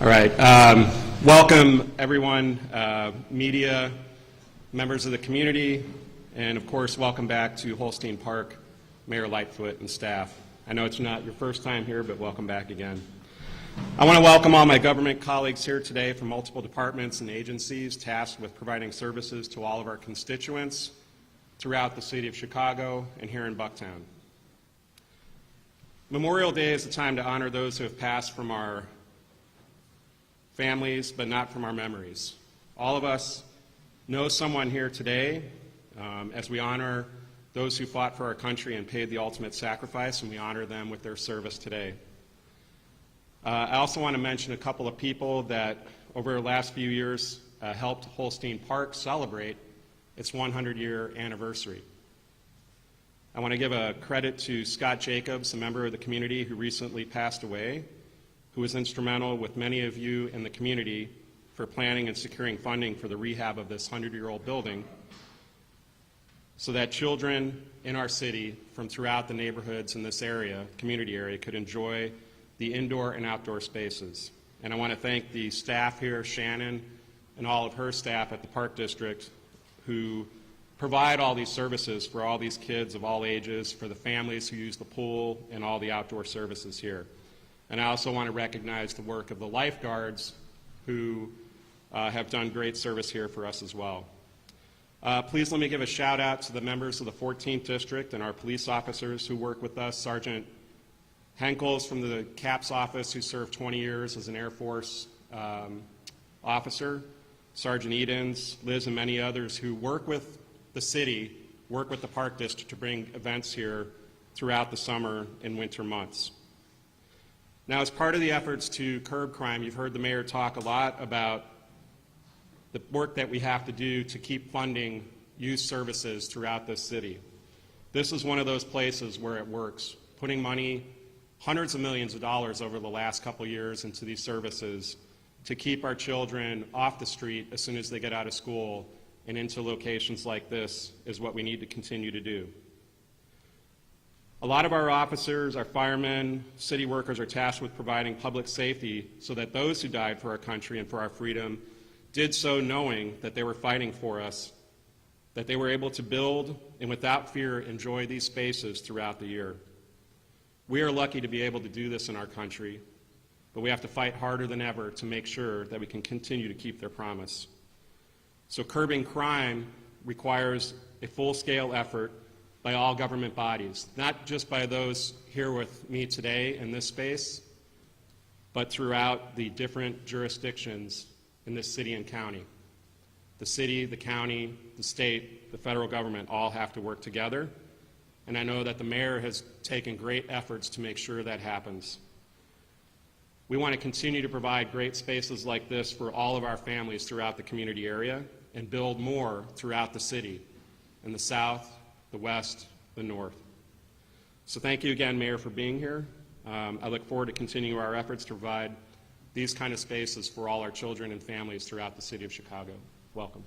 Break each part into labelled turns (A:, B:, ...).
A: All right. Welcome, everyone, media, members of the community, and of course, welcome back to Holstein Park, Mayor Lightfoot and staff. I know it's not your first time here, but welcome back again. I want to welcome all my government colleagues here today from multiple departments and agencies tasked with providing services to all of our constituents throughout the city of Chicago and here in Bucktown. Memorial Day is a time to honor those who have passed from our families, but not from our memories. All of us know someone here today as we honor those who fought for our country and paid the ultimate sacrifice, and we honor them with their service today. I also want to mention a couple of people that over the last few years helped Holstein Park celebrate its 100-year anniversary. I want to give a credit to Scott Jacobs, a member of the community who recently passed away, who was instrumental with many of you in the community for planning and securing funding for the rehab of this 100-year-old building so that children in our city from throughout the neighborhoods in this area, community area, could enjoy the indoor and outdoor spaces. And I want to thank the staff here, Shannon and all of her staff at the Park District, who provide all these services for all these kids of all ages, for the families who use the pool and all the outdoor services here. And I also want to recognize the work of the lifeguards who have done great service here for us as well. Please let me give a shout out to the members of the 14th District and our police officers who work with us. Sergeant Henkels from the CAPS office, who served 20 years as an Air Force officer, Sergeant Edens, Liz, and many others who work with the city, work with the Park District to bring events here throughout the summer and winter months. Now, as part of the efforts to curb crime, you've heard the mayor talk a lot about the work that we have to do to keep funding youth services throughout this city. This is one of those places where it works, putting money, hundreds of millions of dollars over the last couple years into these services to keep our children off the street as soon as they get out of school and into locations like this is what we need to continue to do. A lot of our officers, our firemen, city workers are tasked with providing public safety so that those who died for our country and for our freedom did so knowing that they were fighting for us, that they were able to build and without fear enjoy these spaces throughout the year. We are lucky to be able to do this in our country, but we have to fight harder than ever to make sure that we can continue to keep their promise. So curbing crime requires a full-scale effort by all government bodies, not just by those here with me today in this space, but throughout the different jurisdictions in this city and county. The city, the county, the state, the federal government all have to work together, and I know that the mayor has taken great efforts to make sure that happens. We want to continue to provide great spaces like this for all of our families throughout the community area and build more throughout the city, in the south, the west, the north. So thank you again, Mayor, for being here. I look forward to continuing our efforts to provide these kind of spaces for all our children and families throughout the city of Chicago. Welcome.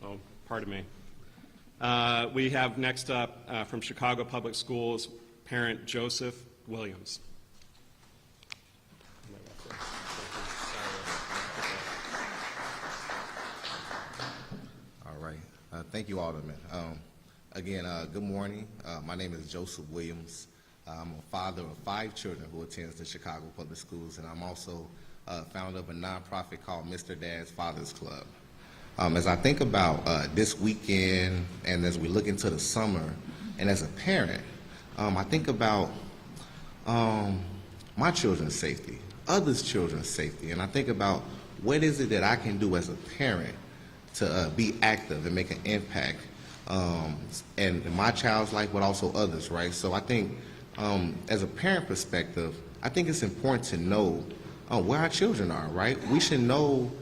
A: Oh, pardon me. We have next up from Chicago Public Schools, parent Joseph Williams.
B: Thank you, Alderman. Again, good morning. My name is Joseph Williams. I'm a father of 5 children who attends the Chicago Public Schools, and I'm also founder of a nonprofit called Mr. Dad's Father's Club. As I think about this weekend and as we look into the summer, and as a parent, I think about my children's safety, others' children's safety, and I think about what is it that I can do as a parent to be active and make an impact in my child's life, but also others, right? So I think as a parent perspective, I think it's important to know where our children are, right? We should know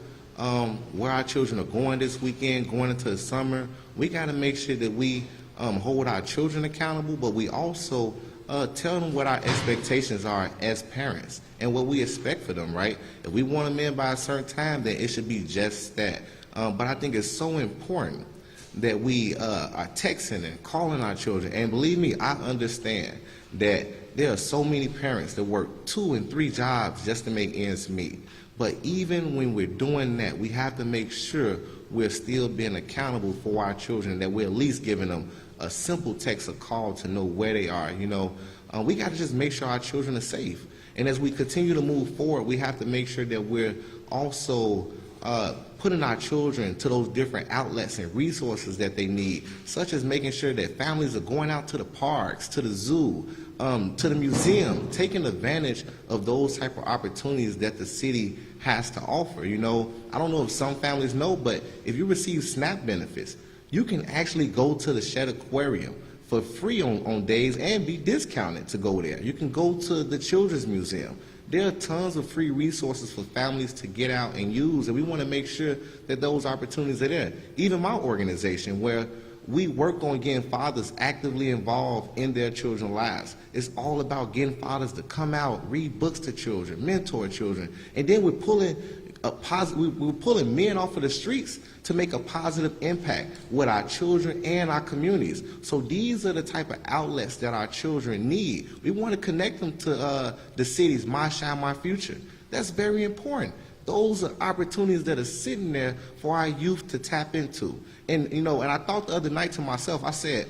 B: where our children are going this weekend, going into the summer. We got to make sure that we hold our children accountable, but we also tell them what our expectations are as parents and what we expect for them, right? If we want them in by a certain time, then it should be just that. But I think it's so important that we are texting and calling our children. And believe me, I understand that there are so many parents that work 2 and 3 jobs just to make ends meet. But even when we're doing that, we have to make sure we're still being accountable for our children, that we're at least giving them a simple text or call to know where they are. We got to just make sure our children are safe. And as we continue to move forward, we have to make sure that we're also putting our children to those different outlets and resources that they need, such as making sure that families are going out to the parks, to the zoo, to the museum, taking advantage of those type of opportunities that the city has to offer. I don't know if some families know, but if you receive SNAP benefits, you can actually go to the Shed Aquarium for free on days and be discounted to go there. You can go to the Children's Museum. There are tons of free resources for families to get out and use, and we want to make sure that those opportunities are there. Even my organization, where we work on getting fathers actively involved in their children's lives. It's all about getting fathers to come out, read books to children, mentor children, and then we're pulling we're pulling men off of the streets to make a positive impact with our children and our communities. So these are the type of outlets that our children need. We want to connect them to the city's My Shine, My Future. That's very important. Those are opportunities that are sitting there for our youth to tap into. And and I thought the other night to myself, I said,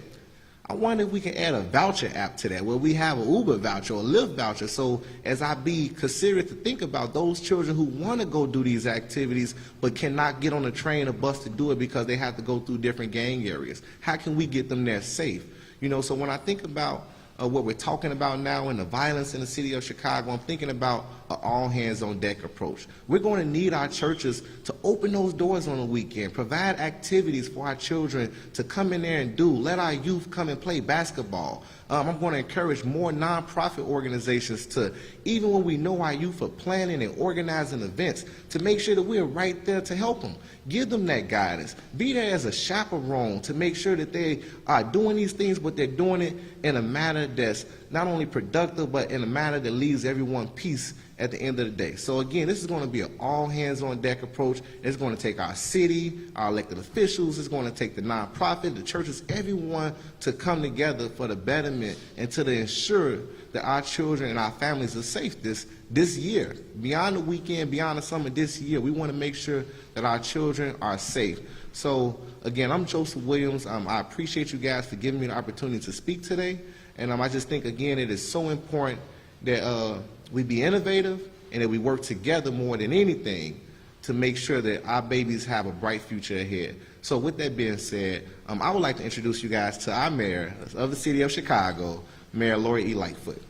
B: I wonder if we can add a voucher app to that, where we have an Uber voucher or a Lyft voucher. So as I be considerate to think about those children who want to go do these activities but cannot get on a train or bus to do it because they have to go through different gang areas, how can we get them there safe? So when I think about what we're talking about now and the violence in the city of Chicago, I'm thinking about an all-hands-on-deck approach. We're going to need our churches to open those doors on the weekend, provide activities for our children to come in there and do. Let our youth come and play basketball. I'm going to encourage more nonprofit organizations to, even when we know our youth are planning and organizing events, to make sure that we're right there to help them. Give them that guidance. Be there as a chaperone to make sure that they are doing these things, but they're doing it in a manner that's not only productive, but in a manner that leaves everyone peace at the end of the day. So again, this is going to be an all-hands-on-deck approach. It's going to take our city, our elected officials, it's going to take the nonprofit, the churches, everyone to come together for the betterment and to ensure that our children and our families are safe this year. Beyond the weekend, beyond the summer, this year, we want to make sure that our children are safe. So again, I'm Joseph Williams. I appreciate you guys for giving me the opportunity to speak today. And I just think, again, it is so important that we be innovative and that we work together more than anything to make sure that our babies have a bright future ahead. So with that being said, I would like to introduce you guys to our mayor of the city of Chicago, Mayor Lori E. Lightfoot.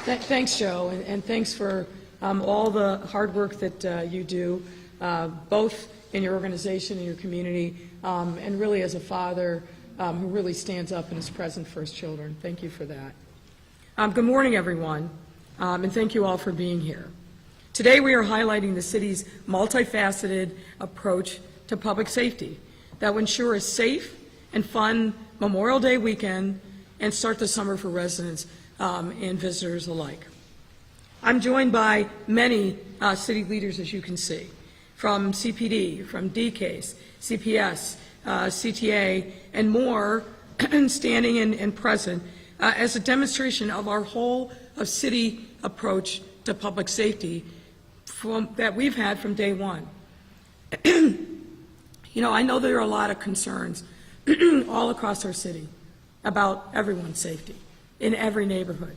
C: Thanks, Joe, and thanks for all the hard work that you do, both in your organization and your community, and really as a father who really stands up and is present for his children. Thank you for that. Good morning, everyone, and thank you all for being here. Today we are highlighting the city's multifaceted approach to public safety that will ensure a safe and fun Memorial Day weekend and start the summer for residents and visitors alike. I'm joined by many city leaders, as you can see, from CPD, from DCASE, CPS, CTA, and more, standing and present as a demonstration of our whole of city approach to public safety that we've had from day one. I know there are a lot of concerns all across our city about everyone's safety in every neighborhood.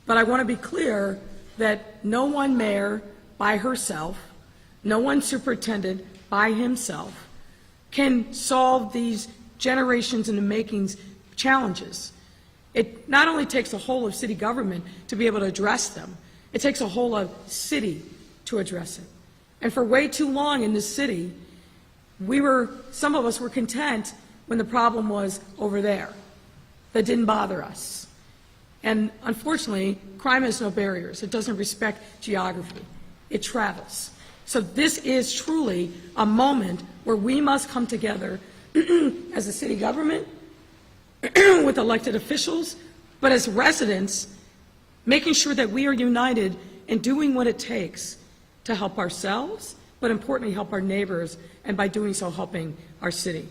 C: But I want to be clear that no one mayor by herself, no one superintendent by himself can solve these generations in the makings challenges. It not only takes a whole of city government to be able to address them, it takes a whole of city to address it. And for way too long in this city, some of us were content when the problem was over there. That didn't bother us. And unfortunately, crime has no barriers. It doesn't respect geography. It travels. So this is truly a moment where we must come together as a city government, with elected officials, but as residents, making sure that we are united in doing what it takes to help ourselves, but importantly, help our neighbors, and by doing so, helping our city.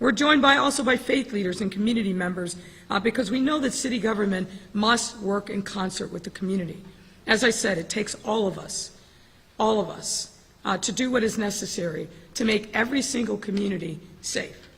C: We're joined also by faith leaders and community members because we know that city government must work in concert with the community. As I said, it takes all of us, to do what is necessary to make every single community safe.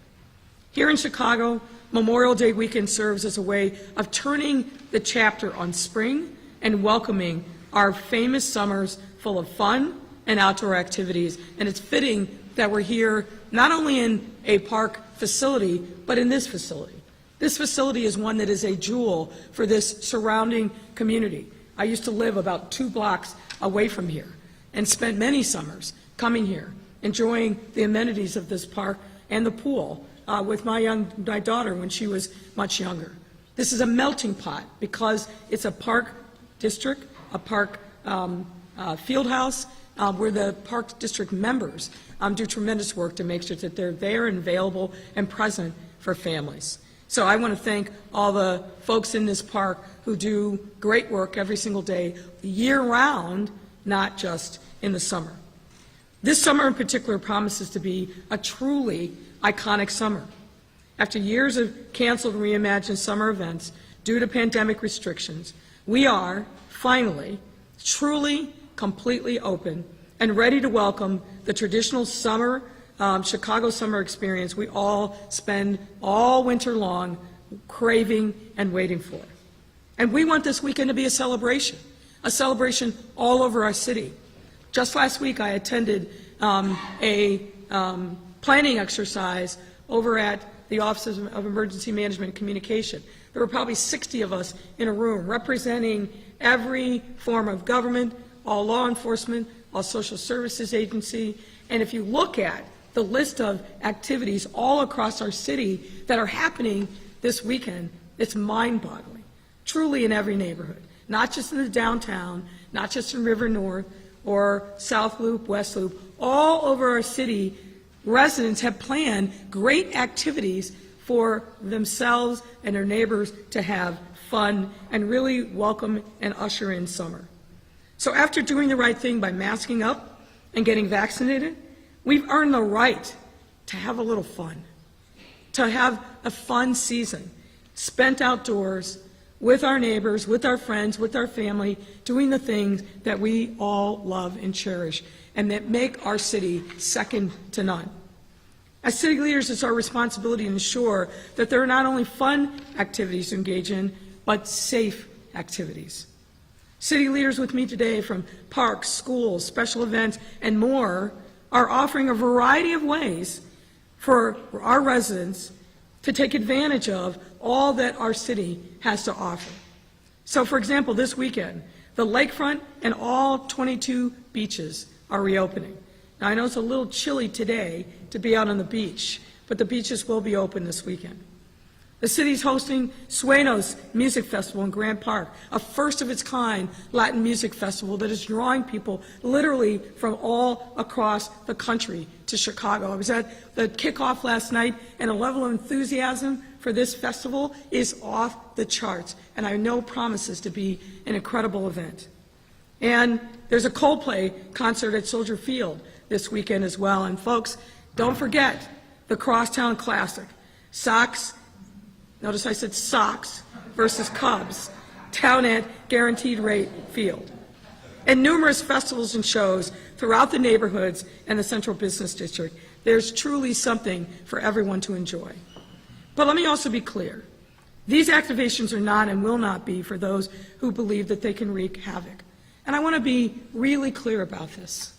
C: Here in Chicago, Memorial Day weekend serves as a way of turning the chapter on spring and welcoming our famous summers full of fun and outdoor activities. And it's fitting that we're here not only in a park facility, but in this facility. This facility is one that is a jewel for this surrounding community. I used to live about 2 blocks away from here and spent many summers coming here, enjoying the amenities of this park and the pool with my daughter when she was much younger. This is a melting pot because it's a park district, a park field house, where the park district members do tremendous work to make sure that they're there and available and present for families. So I want to thank all the folks in this park who do great work every single day, year-round, not just in the summer. This summer in particular promises to be a truly iconic summer. After years of canceled and reimagined summer events due to pandemic restrictions, we are finally truly completely open and ready to welcome the traditional summer, Chicago summer experience we all spend all winter long craving and waiting for. And we want this weekend to be a celebration all over our city. Just last week I attended a planning exercise over at the Office of Emergency Management and Communication. There were probably 60 of us in a room representing every form of government, all law enforcement, all social services agency, and if you look at the list of activities all across our city that are happening this weekend, it's mind-boggling, truly in every neighborhood, not just in the downtown, not just in River North or South Loop, West Loop, all over our city. Residents have planned great activities for themselves and their neighbors to have fun and really welcome and usher in summer. So after doing the right thing by masking up and getting vaccinated, we've earned the right to have a little fun, to have a fun season spent outdoors with our neighbors, with our friends, with our family, doing the things that we all love and cherish and that make our city second to none. As city leaders, it's our responsibility to ensure that there are not only fun activities to engage in, but safe activities. City leaders with me today from parks, schools, special events, and more are offering a variety of ways for our residents to take advantage of all that our city has to offer. So, for example, this weekend, the lakefront and all 22 beaches are reopening. Now, I know it's a little chilly today to be out on the beach, but the beaches will be open this weekend. The city's hosting Sueno's Music Festival in Grant Park, a first-of-its-kind Latin music festival that is drawing people literally from all across the country to Chicago. I was at the kickoff last night, and the level of enthusiasm for this festival is off the charts, and I know promises to be an incredible event. And there's a Coldplay concert at Soldier Field this weekend as well. And folks, don't forget the Crosstown Classic. Sox, notice I said Sox versus Cubs, down at Guaranteed Rate Field. And numerous festivals and shows throughout the neighborhoods and the Central Business District. There's truly something for everyone to enjoy. But let me also be clear. These activations are not and will not be for those who believe that they can wreak havoc. And I want to be really clear about this,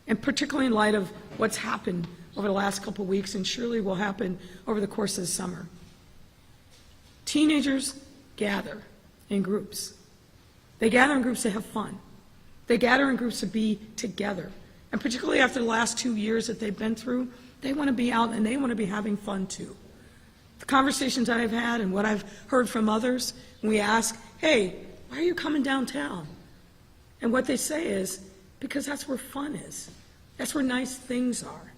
C: and particularly in light of what's happened over the last couple of weeks and surely will happen over the course of the summer. Teenagers gather in groups. They gather in groups to have fun. They gather in groups to be together. And particularly after the last 2 years that they've been through, they want to be out and they want to be having fun too. The conversations that I've had and what I've heard from others, when we ask, hey, why are you coming downtown? And what they say is, because that's where fun is. That's where nice things are.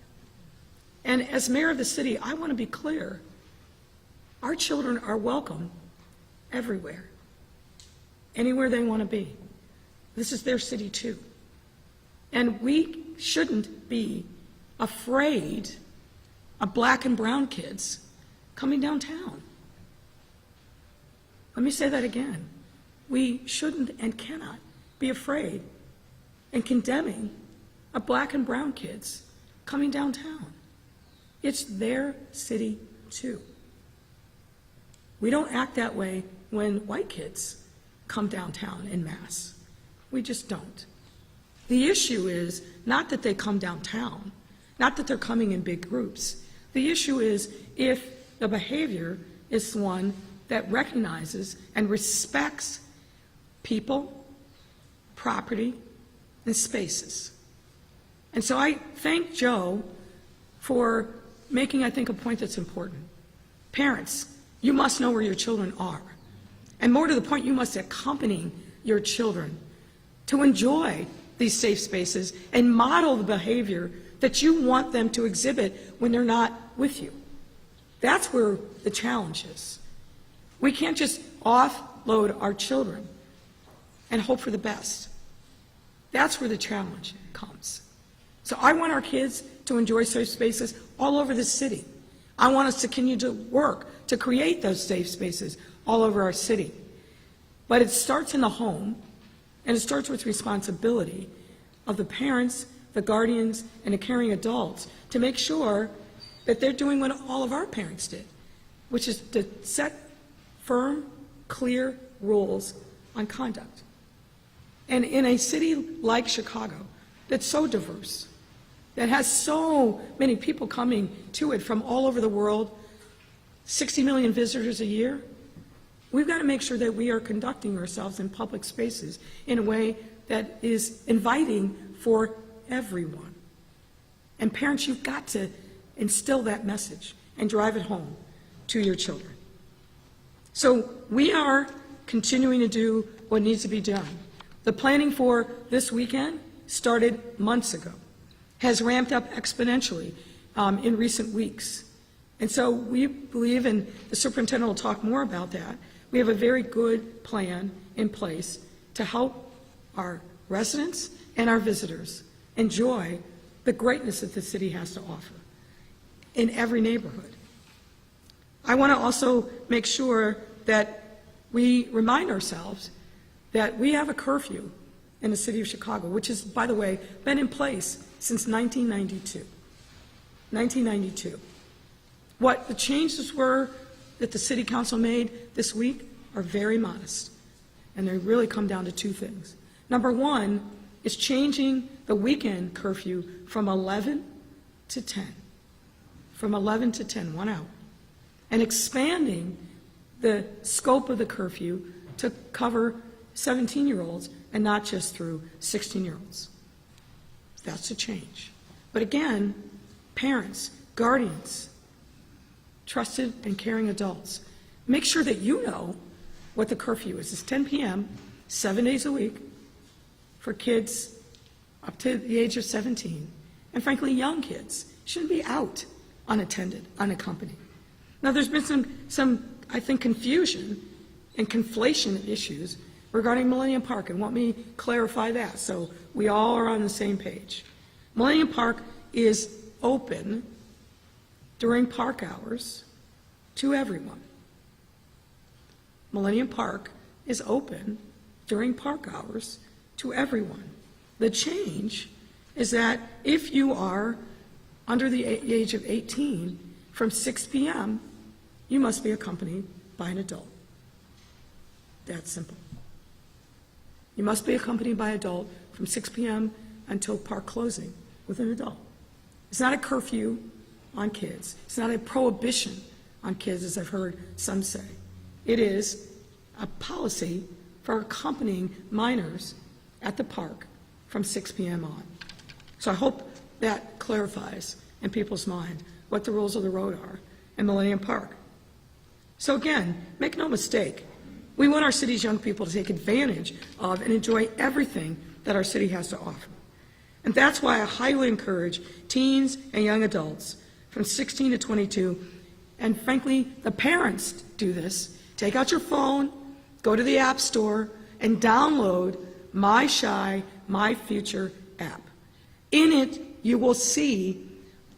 C: And as mayor of the city, I want to be clear. Our children are welcome everywhere, anywhere they want to be. This is their city too. And we shouldn't be afraid of black and brown kids coming downtown. Let me say that again. We shouldn't and cannot be afraid and condemning of black and brown kids coming downtown. It's their city too. We don't act that way when white kids come downtown en masse. We just don't. The issue is not that they come downtown, not that they're coming in big groups. The issue is if the behavior is one that recognizes and respects people, property, and spaces. And so I thank Joe for making, I think, a point that's important. Parents, you must know where your children are. And more to the point, you must accompany your children to enjoy these safe spaces and model the behavior that you want them to exhibit when they're not with you. That's where the challenge is. We can't just offload our children and hope for the best. That's where the challenge comes. So I want our kids to enjoy safe spaces all over the city. I want us to continue to work to create those safe spaces all over our city. But it starts in the home, and it starts with responsibility of the parents, the guardians, and the caring adults to make sure that they're doing what all of our parents did, which is to set firm, clear rules on conduct. And in a city like Chicago that's so diverse, that has so many people coming to it from all over the world, 60 million visitors a year, we've got to make sure that we are conducting ourselves in public spaces in a way that is inviting for everyone. And parents, you've got to instill that message and drive it home to your children. So we are continuing to do what needs to be done. The planning for this weekend started months ago, has ramped up exponentially in recent weeks. And so we believe, and the superintendent will talk more about that, we have a very good plan in place to help our residents and our visitors enjoy the greatness that the city has to offer in every neighborhood. I want to also make sure that we remind ourselves that we have a curfew in the city of Chicago, which has, by the way, been in place since 1992. 1992. What the changes were that the city council made this week are very modest, and they really come down to two things. Number one is changing the weekend curfew from 11 to 10. From 11 to 10, 1 hour. And expanding the scope of the curfew to cover 17-year-olds and not just through 16-year-olds. That's a change. But again, parents, guardians, trusted and caring adults, make sure that you know what the curfew is. It's 10 p.m., 7 days a week for kids up to the age of 17. And frankly, young kids shouldn't be out unattended, unaccompanied. Now, there's been some I think, confusion and conflation of issues regarding Millennium Park, and let me clarify that so we all are on the same page. Millennium Park is open during park hours to everyone. Millennium Park is open during park hours to everyone. The change is that if you are under the age of 18, from 6 p.m., you must be accompanied by an adult. That's simple. You must be accompanied by an adult from 6 p.m. until park closing with an adult. It's not a curfew on kids. It's not a prohibition on kids, as I've heard some say. It is a policy for accompanying minors at the park from 6 p.m. on. So I hope that clarifies in people's mind what the rules of the road are in Millennium Park. So again, make no mistake, we want our city's young people to take advantage of and enjoy everything that our city has to offer. And that's why I highly encourage teens and young adults from 16 to 22, and frankly, the parents do this. Take out your phone, go to the App Store, and download My Shy, My Future app. In it, you will see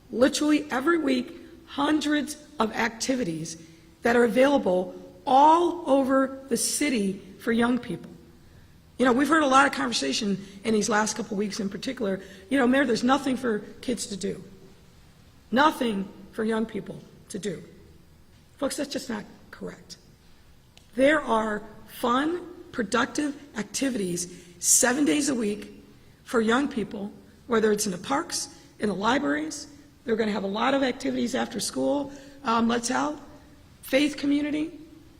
C: literally every week hundreds of activities that are available all over the city for young people. You know, we've heard a lot of conversation in these last couple weeks in particular. You know, Mayor, there's nothing for kids to do. Nothing for young people to do. Folks, that's just not correct. There are fun, productive activities 7 days a week for young people, whether it's in the parks, in the libraries. They're going to have a lot of activities after school, Let's Out, faith community,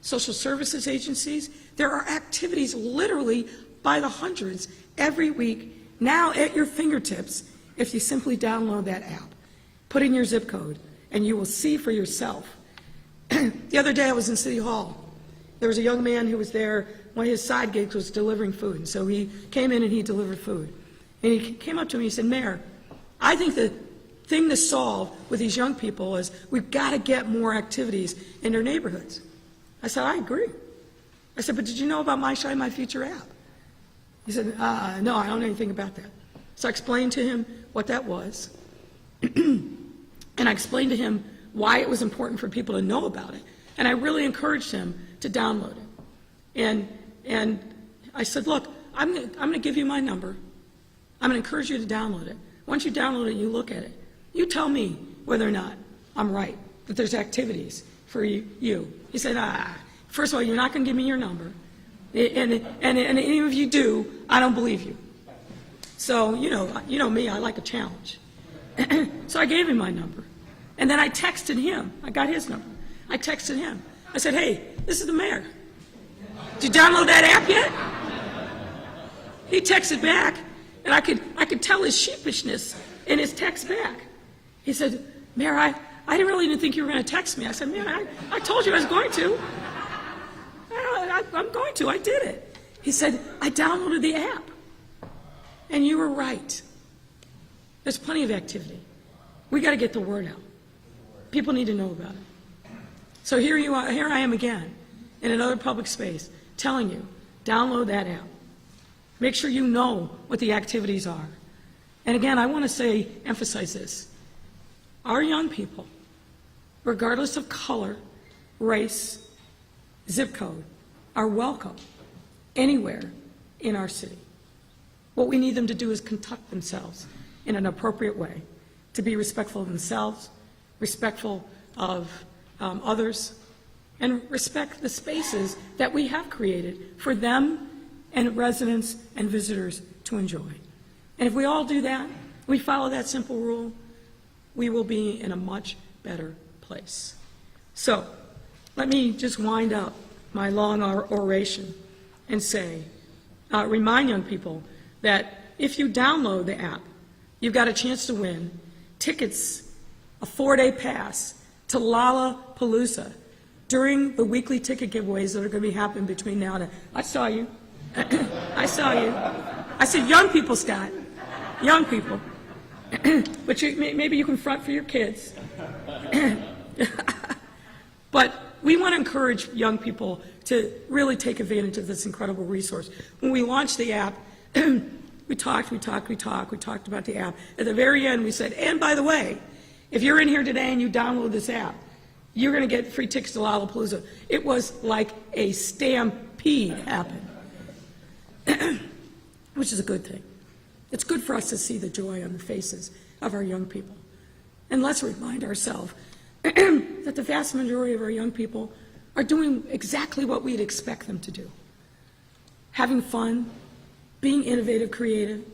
C: social services agencies. There are activities literally by the hundreds every week now at your fingertips if you simply download that app. Put in your zip code, and you will see for yourself. The other day I was in City Hall. There was a young man who was there. One of his side gigs was delivering food, and so he came in and he delivered food. And he came up to me and he said, Mayor, I think the thing to solve with these young people is we've got to get more activities in their neighborhoods. I said, I agree. I said, but did you know about My Shine, My Future app? He said, no, I don't know anything about that. So I explained to him what that was, and I explained to him why it was important for people to know about it, and I really encouraged him to download it. And I said, look, I'm going to give you my number. I'm going to encourage you to download it. Once you download it, you look at it. You tell me whether or not I'm right, that there's activities for you. He said, first of all, you're not going to give me your number. And even if you do, I don't believe you. So, you know me, I like a challenge. So I gave him my number. And then I texted him. I got his number. I texted him. I said, hey, this is the mayor. Did you download that app yet? He texted back, and I could tell his sheepishness in his text back. He said, Mayor, I didn't really think you were going to text me. I said, man, I told you I was going to. I'm going to. I did it. He said, I downloaded the app. And you were right. There's plenty of activity. We got to get the word out. People need to know about it. So here I am again in another public space telling you, download that app. Make sure you know what the activities are. And again, I want to emphasize this. Our young people, regardless of color, race, zip code, are welcome anywhere in our city. What we need them to do is conduct themselves in an appropriate way, to be respectful of themselves, respectful of others, and respect the spaces that we have created for them and residents and visitors to enjoy. And if we all do that, we follow that simple rule, we will be in a much better place. So let me just wind up my long oration and say, remind young people that if you download the app, you've got a chance to win tickets, a 4-day pass to Lollapalooza during the weekly ticket giveaways that are going to be happening between now and then. I saw you. I saw you. I said, young people, Scott. Young people. But maybe you can front for your kids. But we want to encourage young people to really take advantage of this incredible resource. When we launched the app, we talked about the app. At the very end, we said, and by the way, if you're in here today and you download this app, you're going to get free tickets to Lollapalooza. It was like a stampede happened, which is a good thing. It's good for us to see the joy on the faces of our young people. And let's remind ourselves that the vast majority of our young people are doing exactly what we'd expect them to do. Having fun, being innovative, creative,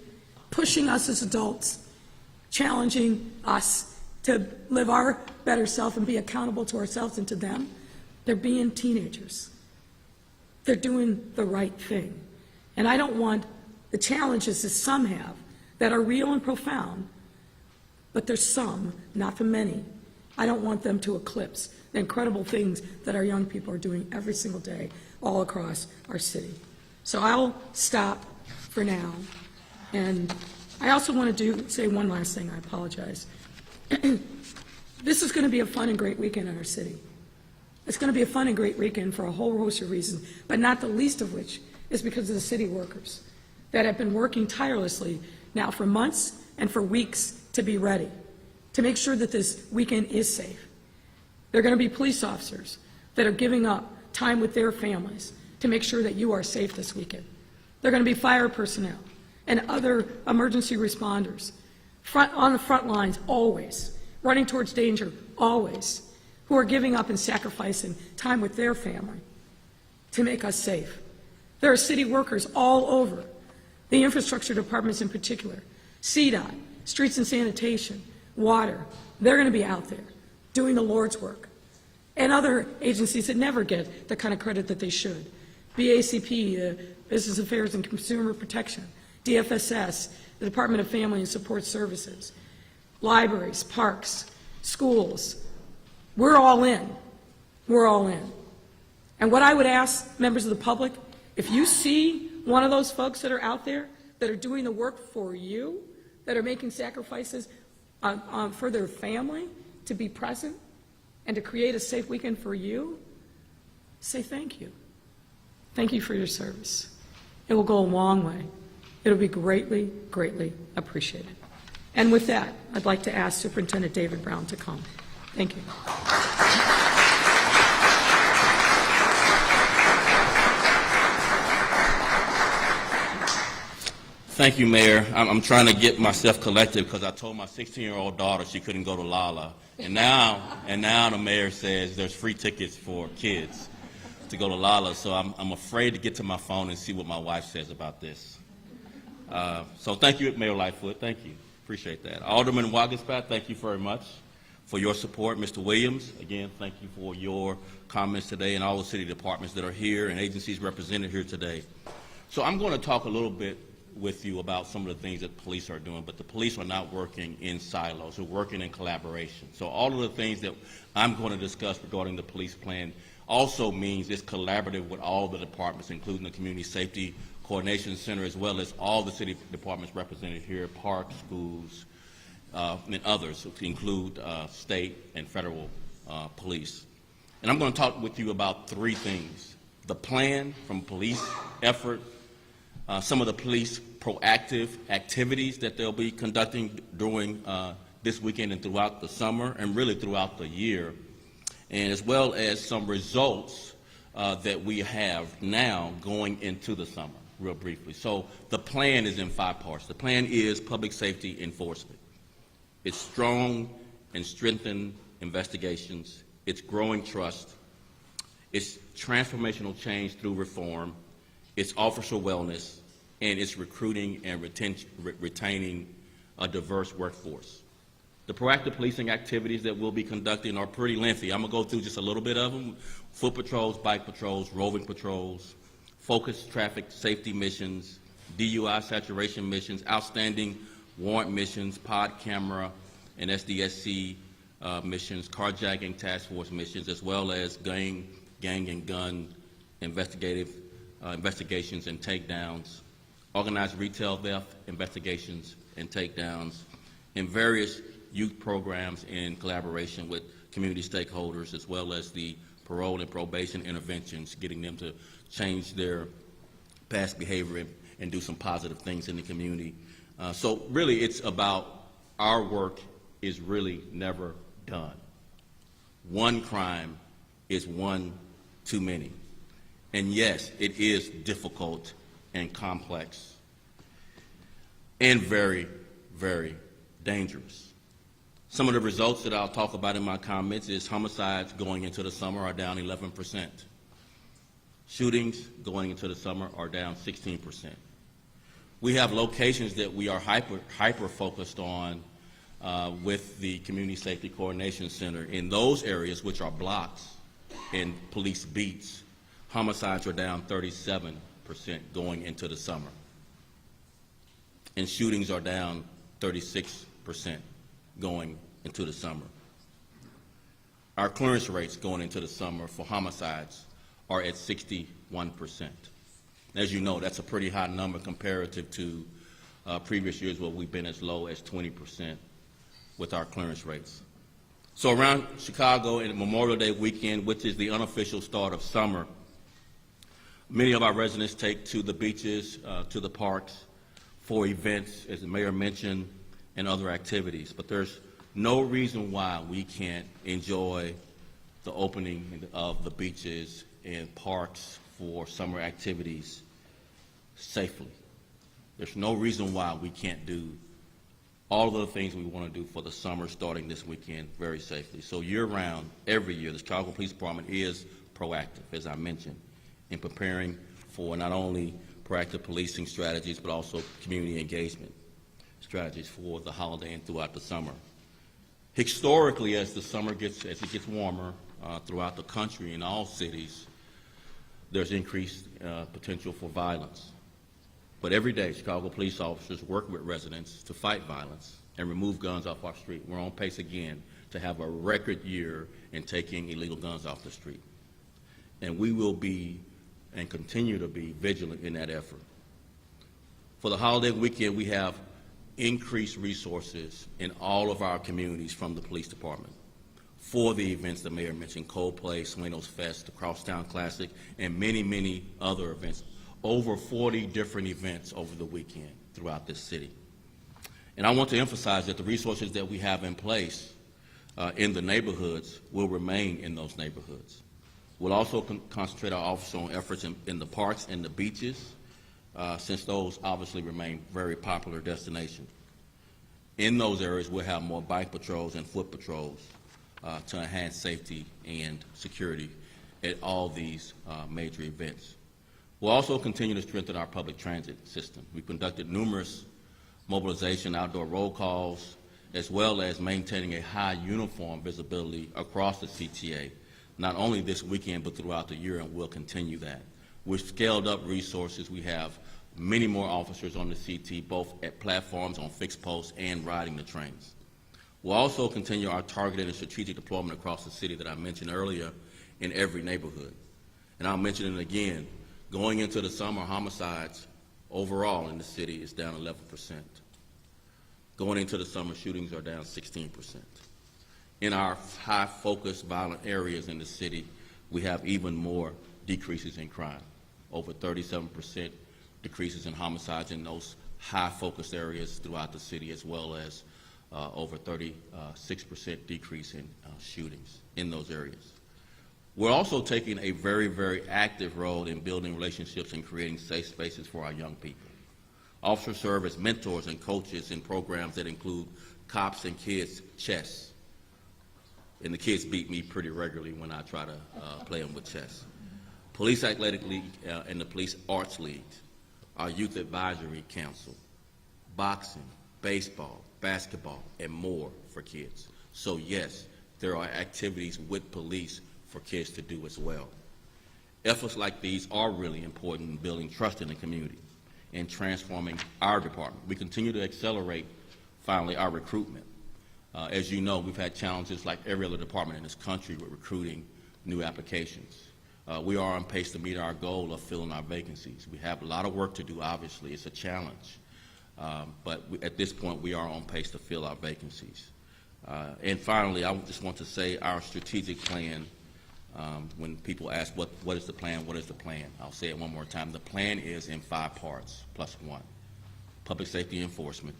C: pushing us as adults, challenging us to live our better self and be accountable to ourselves and to them. They're being teenagers. They're doing the right thing. And I don't want the challenges that some have that are real and profound, but there's some, not the many. I don't want them to eclipse the incredible things that our young people are doing every single day all across our city. So I'll stop for now. And I also want to say one last thing. I apologize. This is going to be a fun and great weekend in our city. It's going to be a fun and great weekend for a whole host of reasons, but not the least of which is because of the city workers that have been working tirelessly now for months and for weeks to be ready, to make sure that this weekend is safe. There are going to be police officers that are giving up time with their families to make sure that you are safe this weekend. There are going to be fire personnel and other emergency responders on the front lines always, running towards danger always, who are giving up and sacrificing time with their family to make us safe. There are city workers all over, the infrastructure departments in particular, CDOT, streets and sanitation, water. They're going to be out there doing the Lord's work. And other agencies that never get the kind of credit that they should. BACP, Business Affairs and Consumer Protection, DFSS, the Department of Family and Support Services, libraries, parks, schools. We're all in. We're all in. And what I would ask members of the public, if you see one of those folks that are out there that are doing the work for you, that are making sacrifices for their family to be present and to create a safe weekend for you, say thank you. Thank you for your service. It will go a long way. It'll be greatly, greatly appreciated. And with that, I'd like to ask Superintendent David Brown to come. Thank you.
D: Thank you, Mayor. I'm trying to get myself collected because I told my 16-year-old daughter she couldn't go to Lala. And now the mayor says there's free tickets for kids to go to Lala. So I'm afraid to get to my phone and see what my wife says about this. So thank you, Mayor Lightfoot. Thank you. Appreciate that. Alderman Wagaspat, thank you very much for your support. Mr. Williams, again, thank you for your comments today, and all the city departments that are here and agencies represented here today. So I'm going to talk a little bit with you about some of the things that police are doing, but the police are not working in silos. They're working in collaboration. So all of the things that I'm going to discuss regarding the police plan also means it's collaborative with all the departments, including the Community Safety Coordination Center, as well as all the city departments represented here, parks, schools, and others, to include state and federal police. And I'm going to talk with you about three things: the plan from police effort, some of the police proactive activities that they'll be conducting during this weekend and throughout the summer, and really throughout the year, and as well as some results that we have now going into the summer, real briefly. So the plan is in 5 parts. The plan is public safety enforcement. It's strong and strengthened investigations. It's growing trust. It's transformational change through reform. It's officer wellness, and it's recruiting and retaining a diverse workforce. The proactive policing activities that we'll be conducting are pretty lengthy. I'm going to go through just a little bit of them: foot patrols, bike patrols, roving patrols, focused traffic safety missions, DUI saturation missions, outstanding warrant missions, pod camera and SDSC missions, carjacking task force missions, as well as gang and gun investigations and takedowns, organized retail theft investigations and takedowns, and various youth programs in collaboration with community stakeholders, as well as the parole and probation interventions, getting them to change their past behavior and do some positive things in the community. So really it's about our work is really never done. One crime is one too many. And yes, it is difficult and complex and very, very dangerous. Some of the results that I'll talk about in my comments is homicides going into the summer are down 11%. Shootings going into the summer are down 16%. We have locations that we are hyper focused on with the Community Safety Coordination Center. In those areas, which are blocks and police beats, homicides are down 37% going into the summer. And shootings are down 36% going into the summer. Our clearance rates going into the summer for homicides are at 61%. As you know, that's a pretty high number comparative to previous years where we've been as low as 20% with our clearance rates. So around Chicago and Memorial Day weekend, which is the unofficial start of summer, many of our residents take to the beaches, to the parks for events, as the mayor mentioned, and other activities. But there's no reason why we can't enjoy the opening of the beaches and parks for summer activities safely. There's no reason why we can't do all of the things we want to do for the summer starting this weekend very safely. So year-round, every year, the Chicago Police Department is proactive, as I mentioned, in preparing for not only proactive policing strategies, but also community engagement strategies for the holiday and throughout the summer. Historically, as it gets warmer throughout the country in all cities, there's increased potential for violence. But every day, Chicago police officers work with residents to fight violence and remove guns off our street. We're on pace again to have a record year in taking illegal guns off the street. And we will be and continue to be vigilant in that effort. For the holiday weekend, we have increased resources in all of our communities from the police department for the events the mayor mentioned: Coldplay, Sueños Fest, the Crosstown Classic, and many, many other events. Over 40 different events over the weekend throughout this city. And I want to emphasize that the resources that we have in place in the neighborhoods will remain in those neighborhoods. We'll also concentrate our officers on efforts in the parks and the beaches, since those obviously remain very popular destinations. In those areas, we'll have more bike patrols and foot patrols to enhance safety and security at all these major events. We'll also continue to strengthen our public transit system. We've conducted numerous mobilization outdoor roll calls, as well as maintaining a high uniform visibility across the CTA, not only this weekend, but throughout the year, and we'll continue that. We've scaled up resources. We have many more officers on the CT, both at platforms, on fixed posts, and riding the trains. We'll also continue our targeted and strategic deployment across the city that I mentioned earlier in every neighborhood. And I'll mention it again. Going into the summer, homicides overall in the city is down 11%. Going into the summer, shootings are down 16%. In our high-focus violent areas in the city, we have even more decreases in crime. Over 37% decreases in homicides in those high-focused areas throughout the city, as well as over 36% decrease in shootings in those areas. We're also taking a very, very active role in building relationships and creating safe spaces for our young people. Officers serve as mentors and coaches in programs that include cops and kids chess. And the kids beat me pretty regularly when I try to play them with chess. Police Athletic League and the Police Arts Leagues, our Youth Advisory Council, boxing, baseball, basketball, and more for kids. So yes, there are activities with police for kids to do as well. Efforts like these are really important in building trust in the community and transforming our department. We continue to accelerate, finally, our recruitment. As you know, we've had challenges like every other department in this country with recruiting new applications. We are on pace to meet our goal of filling our vacancies. We have a lot of work to do, obviously. It's a challenge. But at this point, we are on pace to fill our vacancies. And finally, I just want to say our strategic plan. When people ask what is the plan, what is the plan, I'll say it one more time. The plan is in 5 parts, plus 1. Public safety enforcement,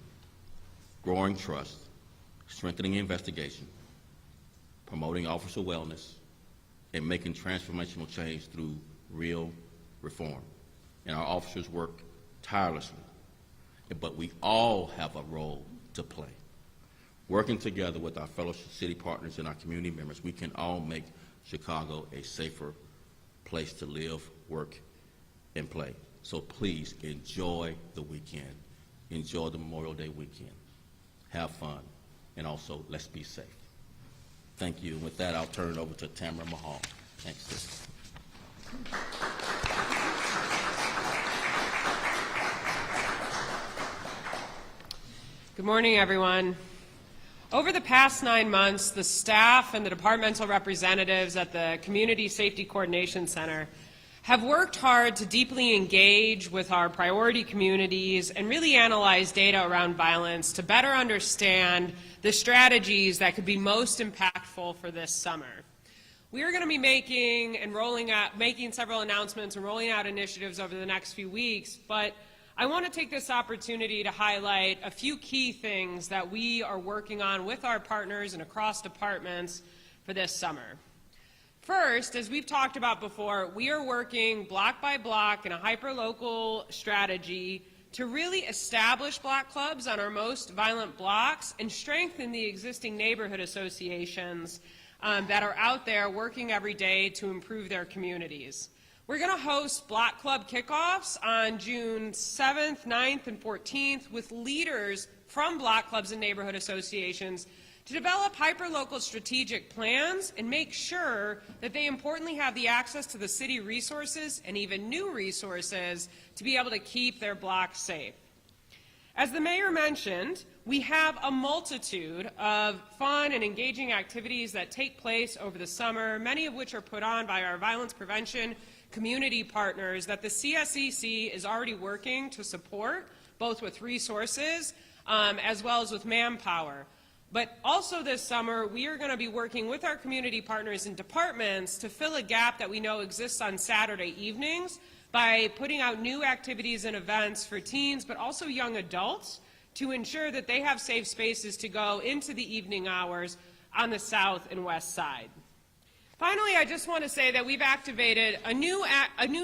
D: growing trust, strengthening investigation, promoting officer wellness, and making transformational change through real reform. And our officers work tirelessly, but we all have a role to play. Working together with our fellow city partners and our community members, we can all make Chicago a safer place to live, work, and play. So please enjoy the weekend. Enjoy the Memorial Day weekend. Have fun. And also, let's be safe. Thank you. And with that, I'll turn it over to Tamara Mahal. Thanks, sis.
E: Good morning, everyone. Over the past 9 months, the staff and the departmental representatives at the Community Safety Coordination Center have worked hard to deeply engage with our priority communities and really analyze data around violence to better understand the strategies that could be most impactful for this summer. We are going to be making several announcements and rolling out initiatives over the next few weeks, but I want to take this opportunity to highlight a few key things that we are working on with our partners and across departments for this summer. First, as we've talked about before, we are working block by block in a hyper-local strategy to really establish block clubs on our most violent blocks and strengthen the existing neighborhood associations that are out there working every day to improve their communities. We're going to host block club kickoffs on June 7th, 9th, and 14th with leaders from block clubs and neighborhood associations to develop hyper-local strategic plans and make sure that they importantly have the access to the city resources and even new resources to be able to keep their blocks safe. As the mayor mentioned, we have a multitude of fun and engaging activities that take place over the summer, many of which are put on by our violence prevention community partners that the CSEC is already working to support, both with resources as well as with manpower. But also this summer, we are going to be working with our community partners and departments to fill a gap that we know exists on Saturday evenings by putting out new activities and events for teens, but also young adults, to ensure that they have safe spaces to go into the evening hours on the south and west side. Finally, I just want to say that we've activated a new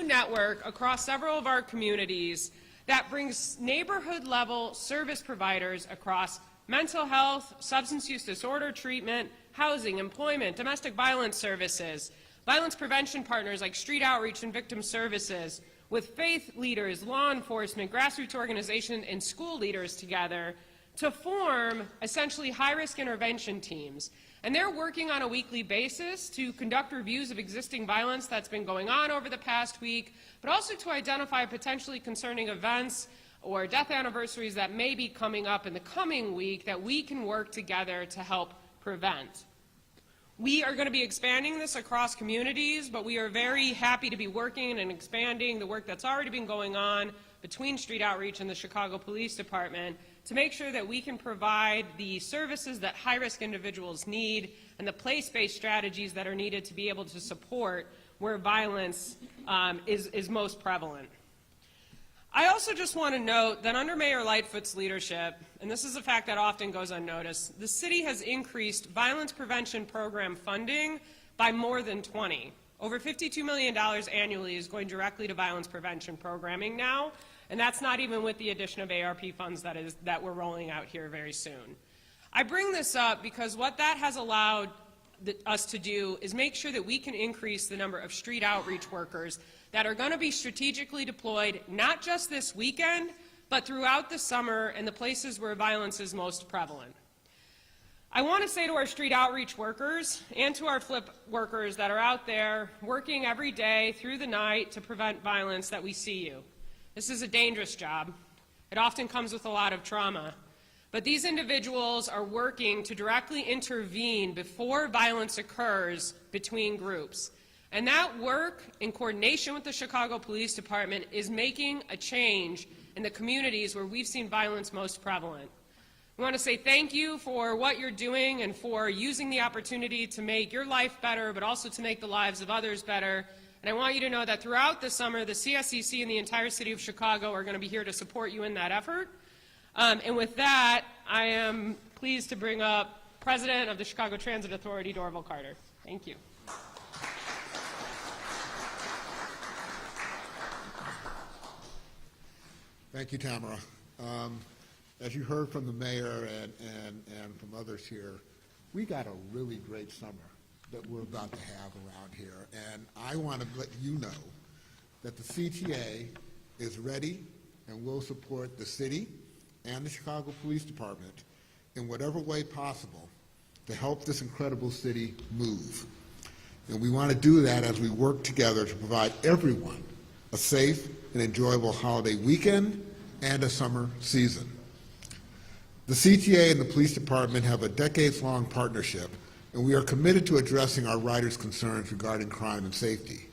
E: network across several of our communities that brings neighborhood-level service providers across mental health, substance use disorder treatment, housing, employment, domestic violence services, violence prevention partners like street outreach and victim services, with faith leaders, law enforcement, grassroots organizations, and school leaders together to form essentially high-risk intervention teams. And they're working on a weekly basis to conduct reviews of existing violence that's been going on over the past week, but also to identify potentially concerning events or death anniversaries that may be coming up in the coming week that we can work together to help prevent. We are going to be expanding this across communities, but we are very happy to be working and expanding the work that's already been going on between Street Outreach and the Chicago Police Department to make sure that we can provide the services that high-risk individuals need and the place-based strategies that are needed to be able to support where violence is most prevalent. I also just want to note that under Mayor Lightfoot's leadership, and this is a fact that often goes unnoticed, the city has increased violence prevention program funding by more than 20. Over $52 million annually is going directly to violence prevention programming now, and that's not even with the addition of ARP funds that we're rolling out here very soon. I bring this up because what that has allowed us to do is make sure that we can increase the number of street outreach workers that are going to be strategically deployed not just this weekend, but throughout the summer in the places where violence is most prevalent. I want to say to our street outreach workers and to our flip workers that are out there working every day through the night to prevent violence that we see you. This is a dangerous job. It often comes with a lot of trauma. But these individuals are working to directly intervene before violence occurs between groups. And that work, in coordination with the Chicago Police Department, is making a change in the communities where we've seen violence most prevalent. We want to say thank you for what you're doing and for using the opportunity to make your life better, but also to make the lives of others better. And I want you to know that throughout the summer, the CSEC and the entire city of Chicago are going to be here to support you in that effort. And with that, I am pleased to bring up President of the Chicago Transit Authority, Dorval Carter. Thank you.
F: Thank you, Tamara. As you heard from the mayor and from others here, we got a really great summer that we're about to have around here. And I want to let you know that the CTA is ready and will support the city and the Chicago Police Department in whatever way possible to help this incredible city move. And we want to do that as we work together to provide everyone a safe and enjoyable holiday weekend and a summer season. The CTA and the police department have a decades-long partnership, and we are committed to addressing our riders' concerns regarding crime and safety.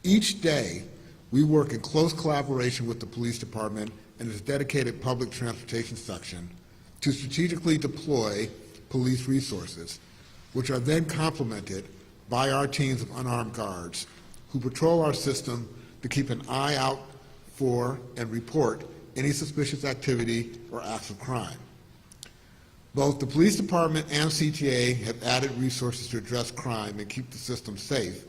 F: Each day, we work in close collaboration with the police department and its dedicated public transportation section to strategically deploy police resources, which are then complemented by our teams of unarmed guards who patrol our system to keep an eye out for and report any suspicious activity or acts of crime. Both the police department and CTA have added resources to address crime and keep the system safe,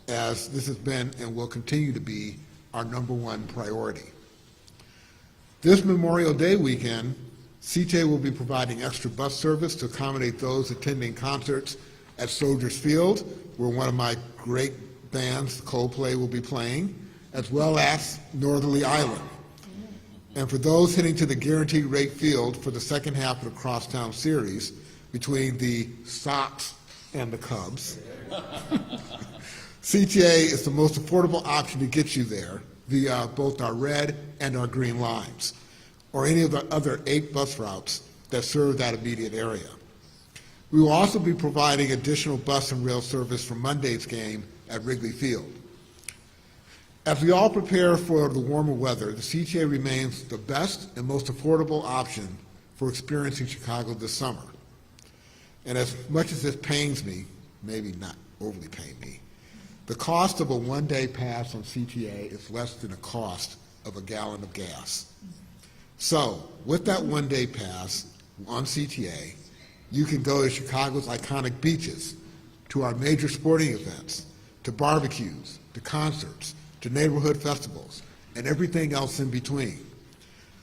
F: as this has been and will continue to be our #1 priority. This Memorial Day weekend, CTA will be providing extra bus service to accommodate those attending concerts at Soldiers Field, where one of my great bands, Coldplay, will be playing, as well as Northerly Island. And for those heading to the Guaranteed Rate Field for the second half of the Crosstown Series between the Sox and the Cubs, CTA is the most affordable option to get you there via both our red and our green lines, or any of the other 8 bus routes that serve that immediate area. We will also be providing additional bus and rail service for Monday's game at Wrigley Field. As we all prepare for the warmer weather, the CTA remains the best and most affordable option for experiencing Chicago this summer. And as much as this pains me, maybe not overly pain me, the cost of a one-day pass on CTA is less than the cost of a gallon of gas. So, with that one-day pass on CTA, you can go to Chicago's iconic beaches, to our major sporting events, to barbecues, to concerts, to neighborhood festivals, and everything else in between.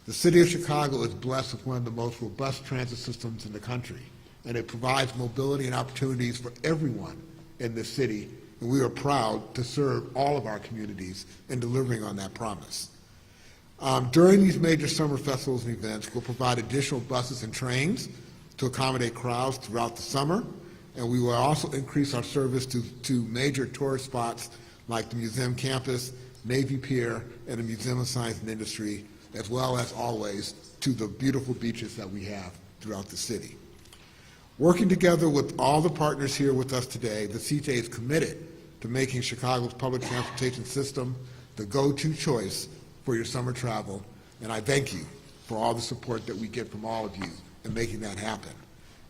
F: The city of Chicago is blessed with one of the most robust transit systems in the country, and it provides mobility and opportunities for everyone in this city, and we are proud to serve all of our communities in delivering on that promise. During these major summer festivals and events, we'll provide additional buses and trains to accommodate crowds throughout the summer, and we will also increase our service to major tourist spots like the Museum Campus, Navy Pier, and the Museum of Science and Industry, as well as always to the beautiful beaches that we have throughout the city. Working together with all the partners here with us today, the CTA is committed to making Chicago's public transportation system the go-to choice for your summer travel, and I thank you for all the support that we get from all of you in making that happen.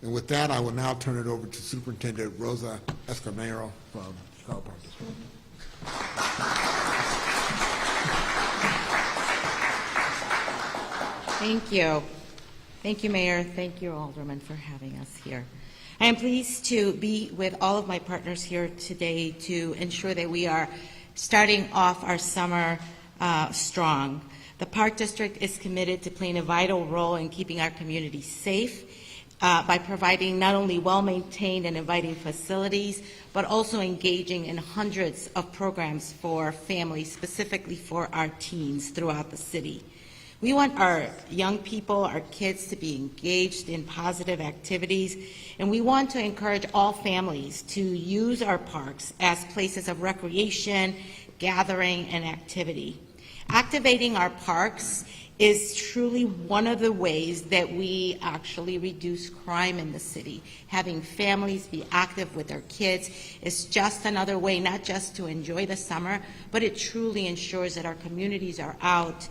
F: And with that, I will now turn it over to Superintendent Rosa Escamero from Chicago Park District.
G: Thank you. Thank you, Mayor. Thank you, Alderman, for having us here. I am pleased to be with all of my partners here today to ensure that we are starting off our summer strong. The Park District is committed to playing a vital role in keeping our community safe by providing not only well-maintained and inviting facilities, but also engaging in hundreds of programs for families, specifically for our teens throughout the city. We want our young people, our kids, to be engaged in positive activities, and we want to encourage all families to use our parks as places of recreation, gathering, and activity. Activating our parks is truly one of the ways that we actually reduce crime in the city. Having families be active with their kids is just another way, not just to enjoy the summer, but it truly ensures that our communities are out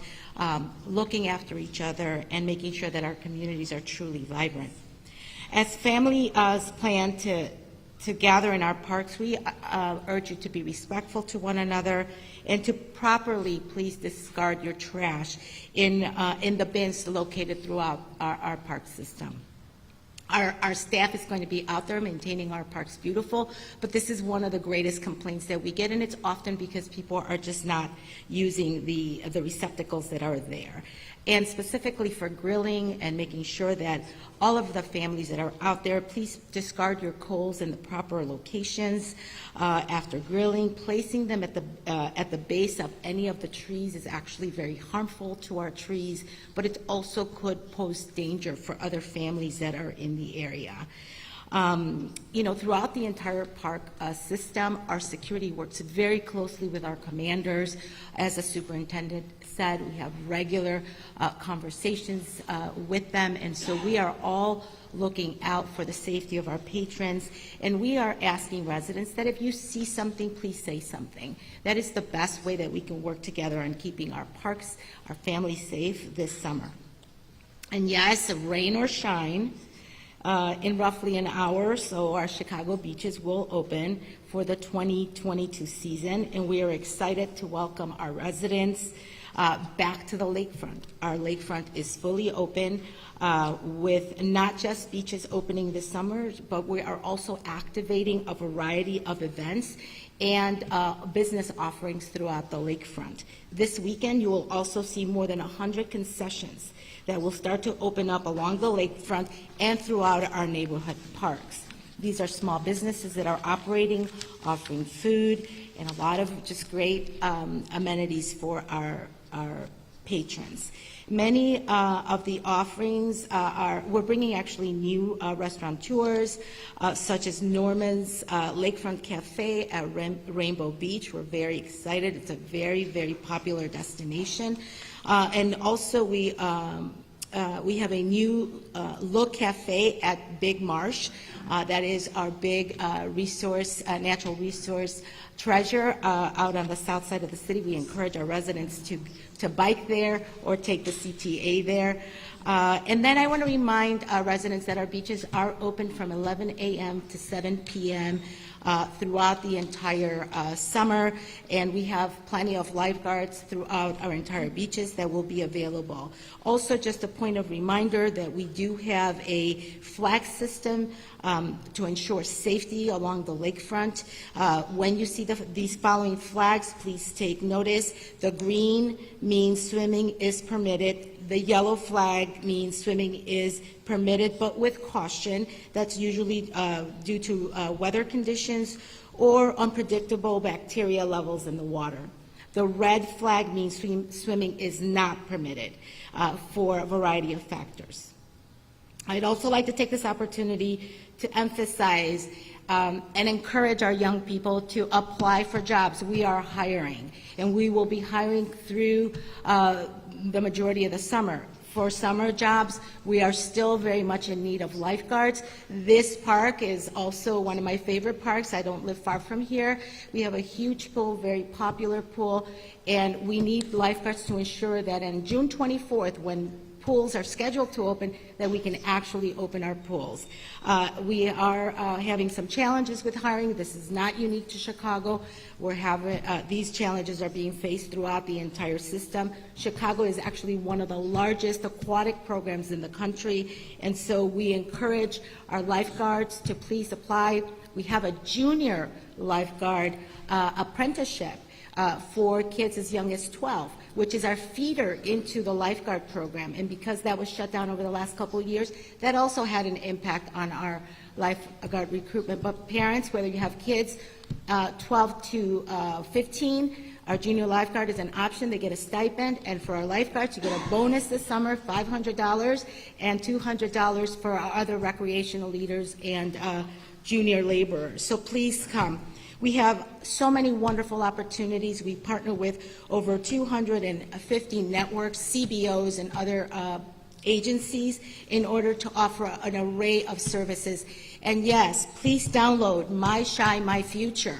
G: looking after each other and making sure that our communities are truly vibrant. As families plan to gather in our parks, we urge you to be respectful to one another and to properly please discard your trash in the bins located throughout our park system. Our staff is going to be out there maintaining our parks beautiful, but this is one of the greatest complaints that we get, and it's often because people are just not using the receptacles that are there. And specifically for grilling and making sure that all of the families that are out there, please discard your coals in the proper locations after grilling. Placing them at the base of any of the trees is actually very harmful to our trees, but it also could pose danger for other families that are in the area. Throughout the entire park system, our security works very closely with our commanders. As the superintendent said, we have regular conversations with them, and so we are all looking out for the safety of our patrons, and we are asking residents that if you see something, please say something. That is the best way that we can work together on keeping our parks, our families safe this summer. And yes, rain or shine, in roughly an hour or so, our Chicago beaches will open for the 2022 season, and we are excited to welcome our residents back to the lakefront. Our lakefront is fully open with not just beaches opening this summer, but we are also activating a variety of events and business offerings throughout the lakefront. This weekend, you will also see more than 100 concessions that will start to open up along the lakefront and throughout our neighborhood parks. These are small businesses that are operating, offering food, and a lot of just great amenities for our patrons. Many of the offerings we're bringing actually new restaurateurs, such as Norman's Lakefront Cafe at Rainbow Beach. We're very excited. It's a very, very popular destination. And also we have a new Look Cafe at Big Marsh. That is our big natural resource treasure out on the south side of the city. We encourage our residents to bike there or take the CTA there. And then I want to remind residents that our beaches are open from 11 a.m. to 7 p.m. Throughout the entire summer, and we have plenty of lifeguards throughout our entire beaches that will be available. Also, just a point of reminder that we do have a flag system to ensure safety along the lakefront. When you see these following flags, please take notice. The green means swimming is permitted. The yellow flag means swimming is permitted, but with caution. That's usually due to weather conditions or unpredictable bacteria levels in the water. The red flag means swimming is not permitted for a variety of factors. I'd also like to take this opportunity to emphasize and encourage our young people to apply for jobs. We are hiring, and we will be hiring through the majority of the summer. For summer jobs, we are still very much in need of lifeguards. This park is also one of my favorite parks. I don't live far from here. We have a huge pool, very popular pool, and we need lifeguards to ensure that on June 24th, when pools are scheduled to open, that we can actually open our pools. We are having some challenges with hiring. This is not unique to Chicago. We're having these challenges are being faced throughout the entire system. Chicago is actually one of the largest aquatic programs in the country, and so we encourage our lifeguards to please apply. We have a junior lifeguard apprenticeship for kids as young as 12, which is our feeder into the lifeguard program. And because that was shut down over the last couple of years, that also had an impact on our lifeguard recruitment. But parents, whether you have kids 12 to 15, our junior lifeguard is an option. They get a stipend, and for our lifeguards, you get a bonus this summer, $500, and $200 for our other recreational leaders and junior laborers. So please come. We have so many wonderful opportunities. We partner with over 250 networks, CBOs, and other agencies in order to offer an array of services. And yes, please download My Shy, My Future.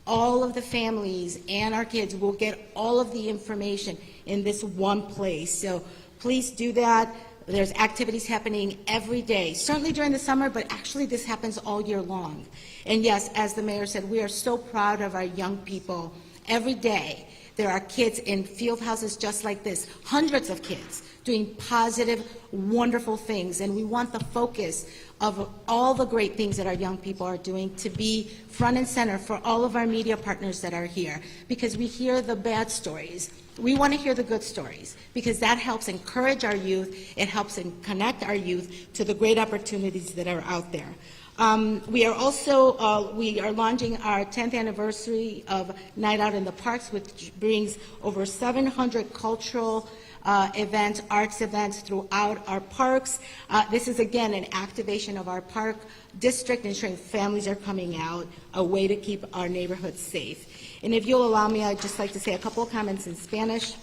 G: All of the families and our kids will get all of the information in this one place. So please do that. There's activities happening every day, certainly during the summer, but actually this happens all year long. And yes, as the mayor said, we are so proud of our young people. Every day, there are kids in field houses just like this, hundreds of kids doing positive, wonderful things. And we want the focus of all the great things that our young people are doing to be front and center for all of our media partners that are here, because we hear the bad stories. We want to hear the good stories, because that helps encourage our youth. It helps connect our youth to the great opportunities that are out there. We are also we are launching our 10th anniversary of Night Out in the Parks, which brings over 700 cultural events, arts events throughout our parks. This is, again, an activation of our park district, ensuring families are coming out, a way to keep our neighborhoods safe. And if you'll allow me, I'd just like to say a couple of comments in Spanish.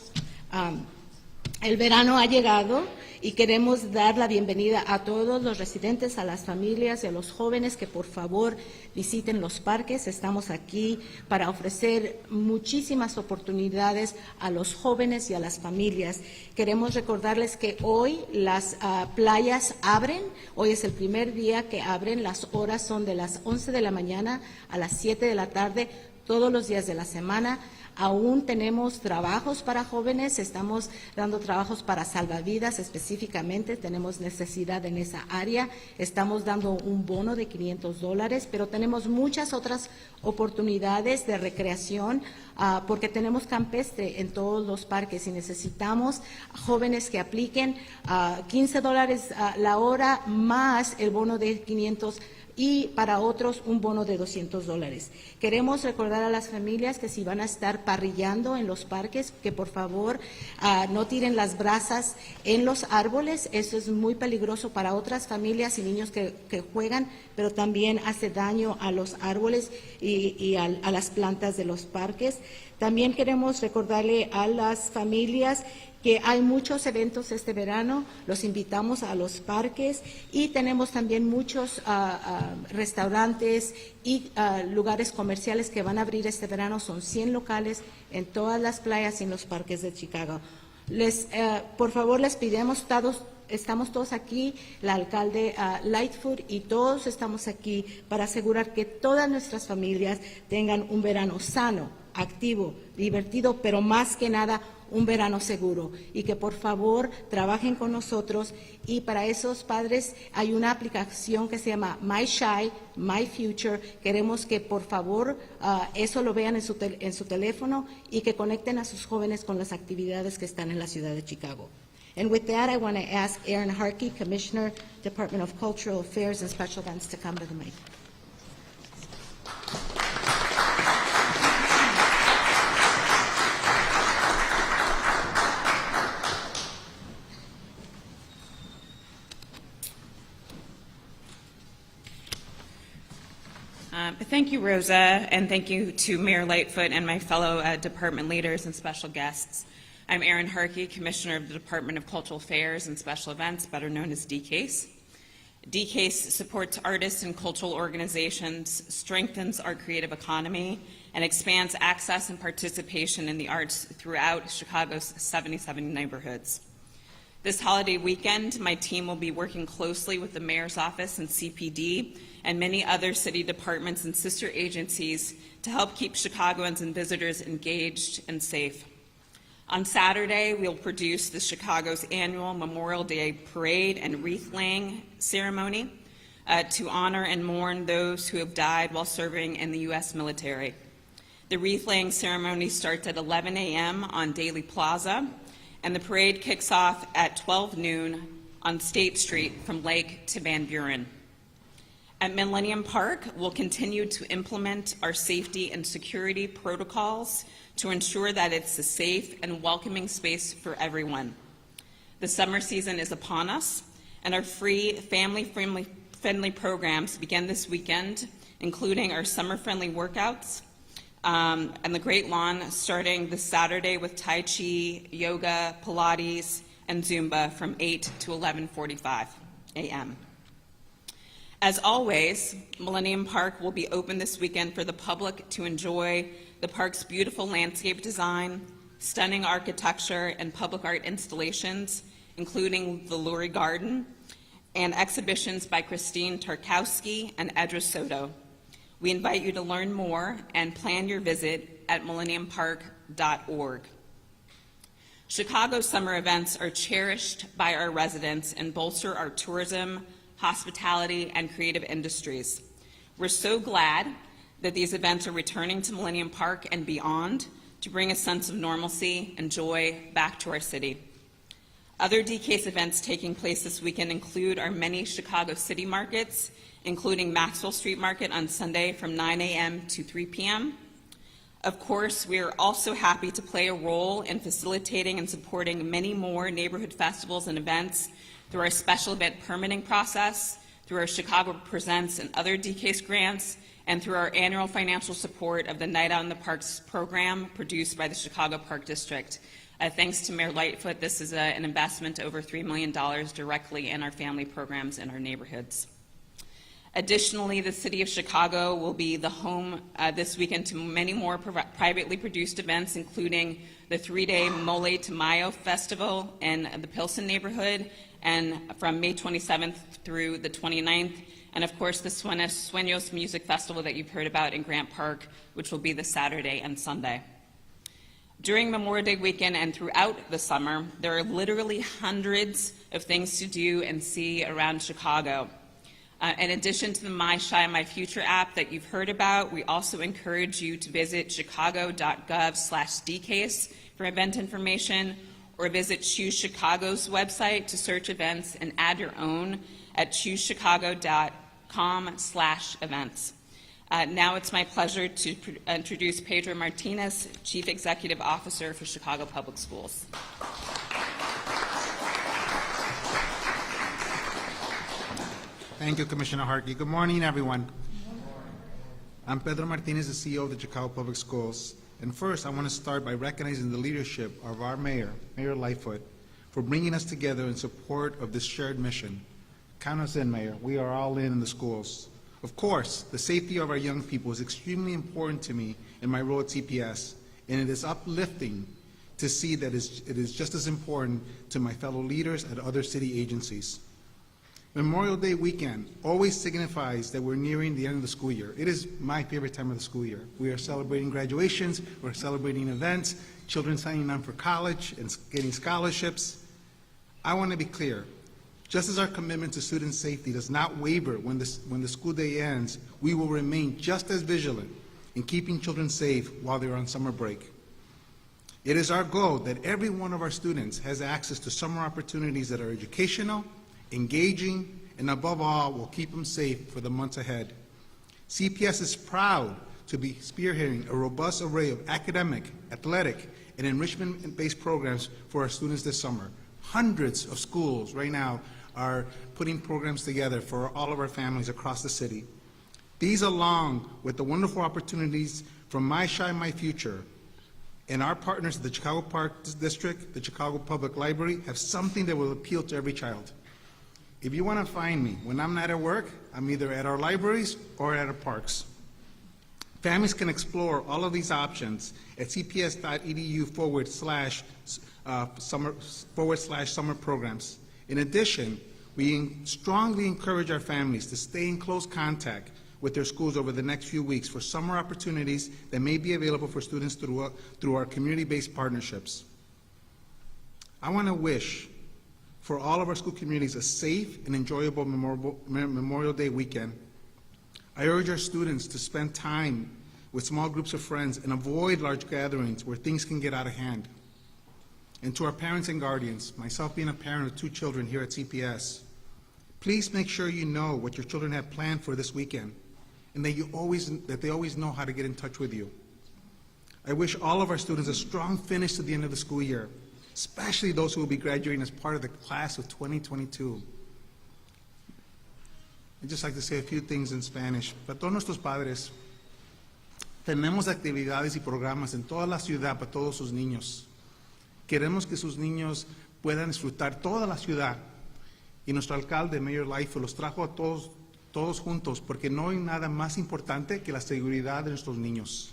G: El verano ha llegado y queremos dar la bienvenida a todos los residentes, a las familias y a los jóvenes que por favor visiten los parques. Estamos aquí para ofrecer muchísimas oportunidades a los jóvenes y a las familias. Queremos recordarles que hoy las playas abren. Hoy es el primer día que abren. Las horas son de las 11 de la mañana a las 7 de la tarde. todos los días de la semana. Aún tenemos trabajos para jóvenes, estamos dando trabajos para salvavidas específicamente, tenemos necesidad en esa área, estamos dando un bono de $500, pero tenemos muchas otras oportunidades de recreación porque tenemos campestre en todos los parques y necesitamos jóvenes que apliquen $15 la hora más el bono de 500 y para otros un bono de $200. Queremos recordar a las familias que si van a estar parrillando en los parques, que por favor no tiren las brasas en los árboles, eso es muy peligroso para otras familias y niños que juegan, pero también hace daño a los árboles y a las plantas de los parques. También queremos recordarle a las familias que hay muchos eventos este verano, los invitamos a los parques y tenemos también muchos restaurantes y lugares comerciales que van a abrir este verano, son 100 locales en todas las playas y en los parques de Chicago. Por favor, les pedimos estamos todos aquí, la alcalde Lightfoot y todos estamos aquí para asegurar que todas nuestras familias tengan un verano sano, activo, divertido, pero más que nada un verano seguro y que por favor trabajen con nosotros y para esos padres hay una aplicación que se llama My Shy, My Future. Queremos que por favor eso lo vean en su teléfono y que conecten a sus jóvenes con las actividades que están en la ciudad de Chicago. And with that, I want to ask Aaron Harkey, Commissioner, Department of Cultural Affairs and Special Events, to come to the mic.
H: Thank you, Rosa, and thank you to Mayor Lightfoot and my fellow department leaders and special guests. I'm Erin Harkey, Commissioner of the Department of Cultural Affairs and Special Events, better known as DCASE. DCASE supports artists and cultural organizations, strengthens our creative economy, and expands access and participation in the arts throughout Chicago's 77 neighborhoods. This holiday weekend, my team will be working closely with the Mayor's Office and CPD and many other city departments and sister agencies to help keep Chicagoans and visitors engaged and safe. On Saturday, we'll produce the Chicago's annual Memorial Day Parade and wreath-laying ceremony to honor and mourn those who have died while serving in the U.S. military. The wreath-laying ceremony starts at 11 a.m. on Daley Plaza, and the parade kicks off at 12 noon on State Street from Lake to Van Buren. At Millennium Park, we'll continue to implement our safety and security protocols to ensure that it's a safe and welcoming space for everyone. The summer season is upon us, and our free family-friendly programs begin this weekend, including our summer-friendly workouts, and the Great Lawn starting this Saturday with Tai Chi, yoga, Pilates, and Zumba from 8 to 11:45 a.m. As always, Millennium Park will be open this weekend for the public to enjoy the park's beautiful landscape design, stunning architecture, and public art installations, including the Lurie Garden, and exhibitions by Christine Tarkowski and Edra Soto. We invite you to learn more and plan your visit at millenniumpark.org. Chicago's summer events are cherished by our residents and bolster our tourism, hospitality, and creative industries. We're so glad that these events are returning to Millennium Park and beyond to bring a sense of normalcy and joy back to our city. Other DCASE events taking place this weekend include our many Chicago city markets, including Maxwell Street Market on Sunday from 9 a.m. to 3 p.m. Of course, we are also happy to play a role in facilitating and supporting many more neighborhood festivals and events through our special event permitting process, through our Chicago Presents and other DCASE grants, and through our annual financial support of the Night Out in the Parks program produced by the Chicago Park District. Thanks to Mayor Lightfoot, this is an investment over $3 million directly in our family programs in our neighborhoods. Additionally, the City of Chicago will be the home this weekend to many more privately produced events, including the 3-day Mole to Mayo Festival in the Pilsen neighborhood, and from May 27th through the 29th, and of course the Sueños Music Festival that you've heard about in Grant Park, which will be this Saturday and Sunday. During Memorial Day weekend and throughout the summer, there are literally hundreds of things to do and see around Chicago. In addition to the My Chi My Future app that you've heard about, we also encourage you to visit chicago.gov/dcase for event information, or visit Choose Chicago's website to search events and add your own at choosechicago.com/events. Now it's my pleasure to introduce Pedro Martinez, Chief Executive Officer for Chicago Public Schools.
I: Thank you, Commissioner Harkey. Good morning, everyone. I'm Pedro Martinez, the CEO of the Chicago Public Schools. And first, I want to start by recognizing the leadership of our mayor, Mayor Lightfoot, for bringing us together in support of this shared mission. Count us in, Mayor. We are all in the schools. Of course, the safety of our young people is extremely important to me in my role at CPS, and it is uplifting to see that it is just as important to my fellow leaders at other city agencies. Memorial Day weekend always signifies that we're nearing the end of the school year. It is my favorite time of the school year. We are celebrating graduations, we're celebrating events, children signing on for college and getting scholarships. I want to be clear. Just as our commitment to student safety does not waver when the school day ends, we will remain just as vigilant in keeping children safe while they're on summer break. It is our goal that every one of our students has access to summer opportunities that are educational, engaging, and above all, will keep them safe for the months ahead. CPS is proud to be spearheading a robust array of academic, athletic, and enrichment-based programs for our students this summer. Hundreds of schools right now are putting programs together for all of our families across the city. These, along with the wonderful opportunities from My Chi My Future and our partners at the Chicago Park District, the Chicago Public Library, have something that will appeal to every child. If you want to find me when I'm not at work, I'm either at our libraries or at our parks. Families can explore all of these options at cps.edu/summer programs. In addition, we strongly encourage our families to stay in close contact with their schools over the next few weeks for summer opportunities that may be available for students through our community-based partnerships. I want to wish for all of our school communities a safe and enjoyable Memorial Day weekend. I urge our students to spend time with small groups of friends and avoid large gatherings where things can get out of hand. And to our parents and guardians, myself being a parent of 2 children here at CPS, please make sure you know what your children have planned for this weekend and that they always know how to get in touch with you. I wish all of our students a strong finish to the end of the school year, especially those who will be graduating as part of the class of 2022. I'd just like to say a few things in Spanish. Para todos nuestros padres, tenemos actividades y programas en toda la ciudad para todos sus niños. Queremos que sus niños puedan disfrutar toda la ciudad. Y nuestro alcalde, Mayor Lightfoot, los trajo a todos juntos porque no hay nada más importante que la seguridad de nuestros niños.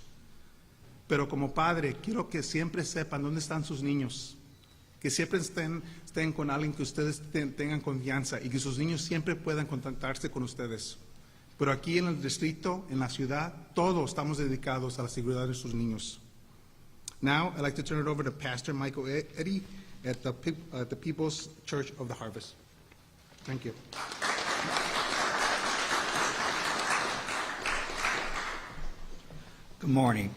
I: Pero como padre, quiero que siempre sepan dónde están sus niños. Que siempre estén con alguien que ustedes tengan confianza y que sus niños siempre puedan contactarse con ustedes. Pero aquí en el distrito, en la ciudad, todos estamos dedicados a la seguridad de sus niños. Now, I'd like to turn it over to Pastor Michael Eddy at the People's Church of the Harvest. Thank you.
J: Good morning.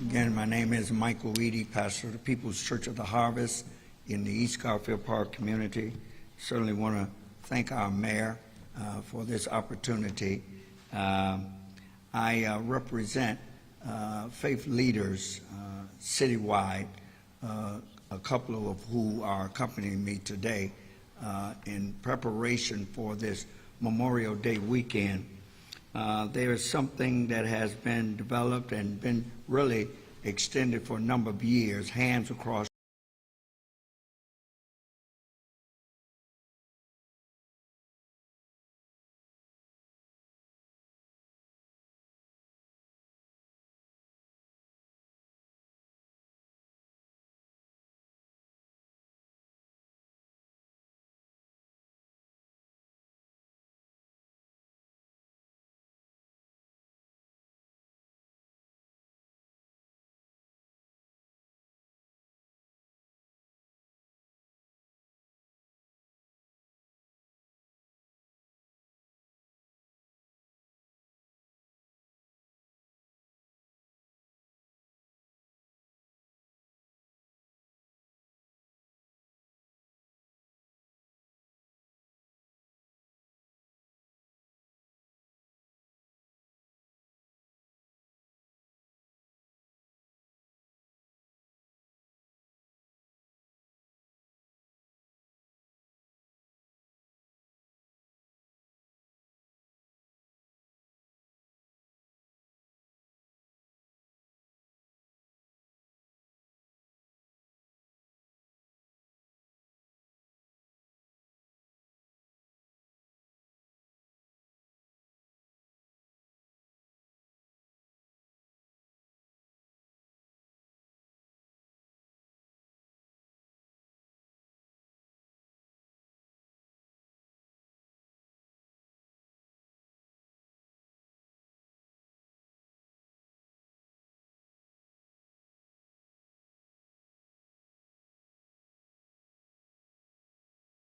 J: Again, my name is Michael Eddy, pastor of the People's Church of the Harvest in the East Garfield Park community. Certainly want to thank our mayor for this opportunity. I represent faith leaders citywide, a couple of who are accompanying me today in preparation for this Memorial Day weekend. There is something that has been developed and been really extended for a number of years, Hands Across